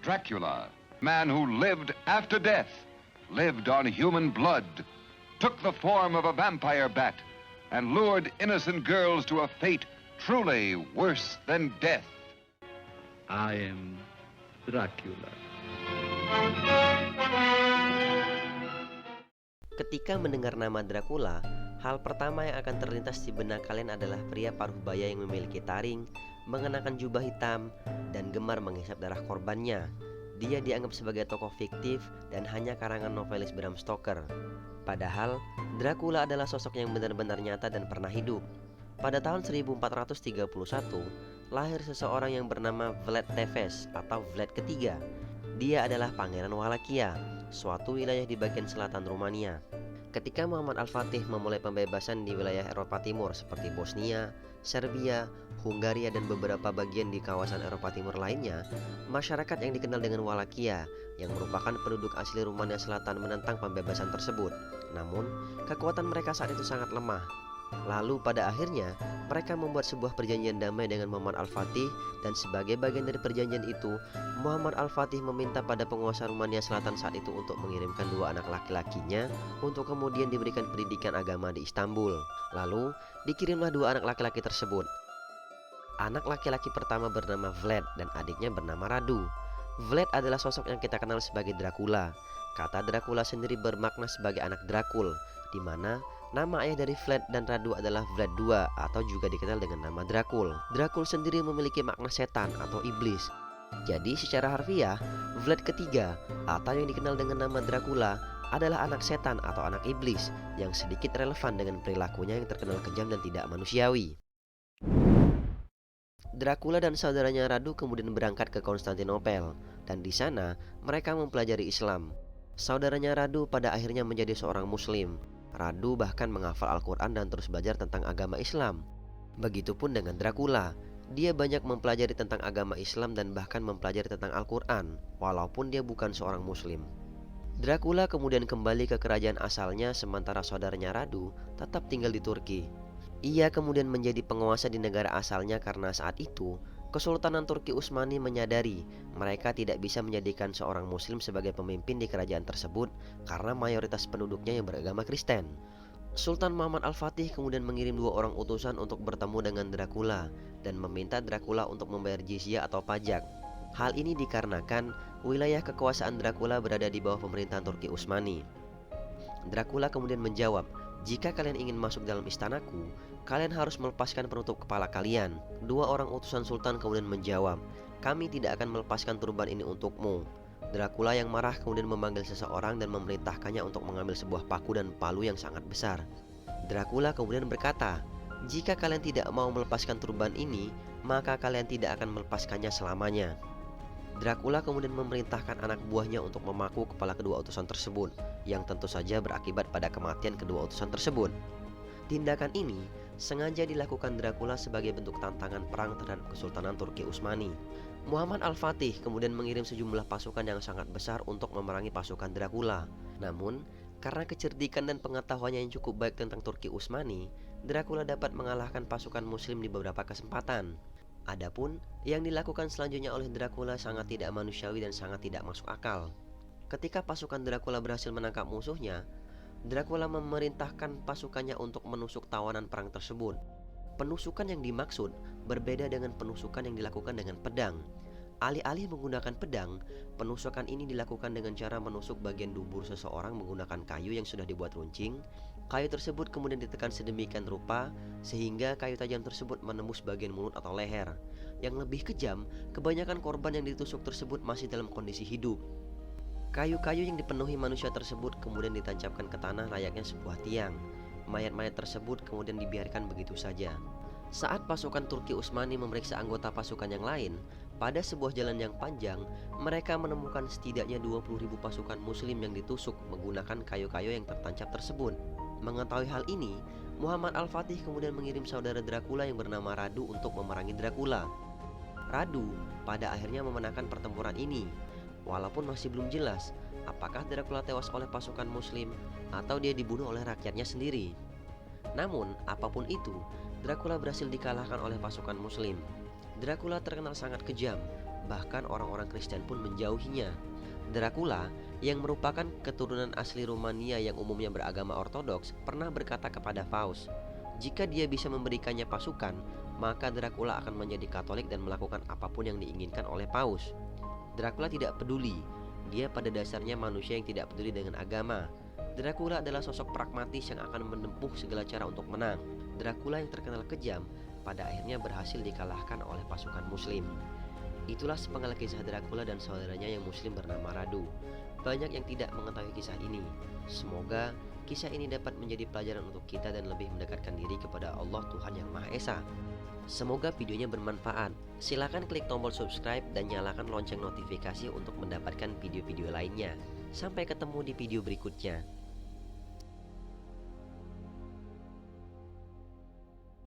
Dracula, man who lived after death, lived on human blood, took the form of a vampire bat, and lured innocent girls to a fate truly worse than death. I am Dracula. Ketika mendengar nama Dracula, hal pertama yang akan terlintas di benak kalian adalah pria paruh baya yang memiliki taring, mengenakan jubah hitam, dan gemar menghisap darah korbannya. Dia dianggap sebagai tokoh fiktif dan hanya karangan novelis Bram Stoker. Padahal, Dracula adalah sosok yang benar-benar nyata dan pernah hidup. Pada tahun 1431, lahir seseorang yang bernama Vlad Tepes atau Vlad ketiga. Dia adalah Pangeran Wallachia, suatu wilayah di bagian selatan Rumania. Ketika Muhammad Al-Fatih memulai pembebasan di wilayah Eropa Timur seperti Bosnia, Serbia, Hungaria, dan beberapa bagian di kawasan Eropa Timur lainnya, masyarakat yang dikenal dengan Wallachia yang merupakan penduduk asli Rumania Selatan menentang pembebasan tersebut. Namun, kekuatan mereka saat itu sangat lemah. Lalu pada akhirnya mereka membuat sebuah perjanjian damai dengan Muhammad Al-Fatih, dan sebagai bagian dari perjanjian itu, Muhammad Al-Fatih meminta pada penguasa Rumania Selatan saat itu untuk mengirimkan dua anak laki-lakinya untuk kemudian diberikan pendidikan agama di Istanbul. Lalu dikirimlah dua anak laki-laki tersebut. Anak laki-laki pertama bernama Vlad dan adiknya bernama Radu. Vlad adalah sosok yang kita kenal sebagai Dracula. Kata Dracula sendiri bermakna sebagai anak Dracul, di mana nama ayah dari Vlad dan Radu adalah Vlad II atau juga dikenal dengan nama Dracul. Dracul sendiri memiliki makna setan atau iblis. Jadi secara harfiah, Vlad ketiga atau yang dikenal dengan nama Dracula adalah anak setan atau anak iblis yang sedikit relevan dengan perilakunya yang terkenal kejam dan tidak manusiawi. Dracula dan saudaranya Radu kemudian berangkat ke Konstantinopel, dan di sana mereka mempelajari Islam. Saudaranya Radu pada akhirnya menjadi seorang Muslim. Radu bahkan menghafal Al-Quran dan terus belajar tentang agama Islam. Begitupun dengan Dracula. Dia banyak mempelajari tentang agama Islam dan bahkan mempelajari tentang Al-Quran, walaupun dia bukan seorang Muslim. Dracula kemudian kembali ke kerajaan asalnya, sementara saudaranya Radu tetap tinggal di Turki. Ia kemudian menjadi penguasa di negara asalnya karena saat itu Kesultanan Turki Utsmani menyadari mereka tidak bisa menjadikan seorang Muslim sebagai pemimpin di kerajaan tersebut karena mayoritas penduduknya yang beragama Kristen. Sultan Muhammad Al-Fatih kemudian mengirim dua orang utusan untuk bertemu dengan Dracula dan meminta Dracula untuk membayar jizyah atau pajak. Hal ini dikarenakan wilayah kekuasaan Dracula berada di bawah pemerintahan Turki Utsmani. Dracula kemudian menjawab, "Jika kalian ingin masuk dalam istanaku, kalian harus melepaskan penutup kepala kalian." Dua orang utusan sultan kemudian menjawab, "Kami tidak akan melepaskan turban ini untukmu." Dracula yang marah kemudian memanggil seseorang dan memerintahkannya untuk mengambil sebuah paku dan palu yang sangat besar. Dracula kemudian berkata, "Jika kalian tidak mau melepaskan turban ini, maka kalian tidak akan melepaskannya selamanya." Dracula kemudian memerintahkan anak buahnya untuk memaku kepala kedua utusan tersebut, yang tentu saja berakibat pada kematian kedua utusan tersebut. Tindakan ini sengaja dilakukan Dracula sebagai bentuk tantangan perang terhadap Kesultanan Turki Utsmani. Muhammad Al-Fatih kemudian mengirim sejumlah pasukan yang sangat besar untuk memerangi pasukan Dracula. Namun, karena kecerdikan dan pengetahuannya yang cukup baik tentang Turki Utsmani, Dracula dapat mengalahkan pasukan Muslim di beberapa kesempatan. Adapun yang dilakukan selanjutnya oleh Dracula sangat tidak manusiawi dan sangat tidak masuk akal. Ketika pasukan Dracula berhasil menangkap musuhnya, Dracula memerintahkan pasukannya untuk menusuk tawanan perang tersebut. Penusukan yang dimaksud berbeda dengan penusukan yang dilakukan dengan pedang. Alih-alih menggunakan pedang, penusukan ini dilakukan dengan cara menusuk bagian dubur seseorang menggunakan kayu yang sudah dibuat runcing. Kayu tersebut kemudian ditekan sedemikian rupa sehingga kayu tajam tersebut menembus bagian mulut atau leher. Yang lebih kejam, kebanyakan korban yang ditusuk tersebut masih dalam kondisi hidup. Kayu-kayu yang dipenuhi manusia tersebut kemudian ditancapkan ke tanah layaknya sebuah tiang. Mayat-mayat tersebut kemudian dibiarkan begitu saja. Saat pasukan Turki Utsmani memeriksa anggota pasukan yang lain, pada sebuah jalan yang panjang, mereka menemukan setidaknya 20.000 pasukan Muslim yang ditusuk menggunakan kayu-kayu yang tertancap tersebut. Mengetahui hal ini, Muhammad Al-Fatih kemudian mengirim saudara Dracula yang bernama Radu untuk memerangi Dracula. Radu pada akhirnya memenangkan pertempuran ini, walaupun masih belum jelas apakah Dracula tewas oleh pasukan Muslim atau dia dibunuh oleh rakyatnya sendiri. Namun, apapun itu, Dracula berhasil dikalahkan oleh pasukan Muslim. Dracula terkenal sangat kejam, bahkan orang-orang Kristen pun menjauhinya. Dracula, yang merupakan keturunan asli Rumania yang umumnya beragama Ortodoks, pernah berkata kepada Faust, jika dia bisa memberikannya pasukan, maka Dracula akan menjadi Katolik dan melakukan apapun yang diinginkan oleh Paus. Dracula tidak peduli, dia pada dasarnya manusia yang tidak peduli dengan agama. Dracula adalah sosok pragmatis yang akan menempuh segala cara untuk menang. Dracula yang terkenal kejam, pada akhirnya berhasil dikalahkan oleh pasukan muslim. Itulah sepenggal kisah Dracula dan saudaranya yang muslim bernama Radu. Banyak yang tidak mengetahui kisah ini. Semoga kisah ini dapat menjadi pelajaran untuk kita dan lebih mendekatkan diri kepada Allah Tuhan Yang Maha Esa. Semoga videonya bermanfaat. Silakan klik tombol subscribe dan nyalakan lonceng notifikasi untuk mendapatkan video-video lainnya. Sampai ketemu di video berikutnya.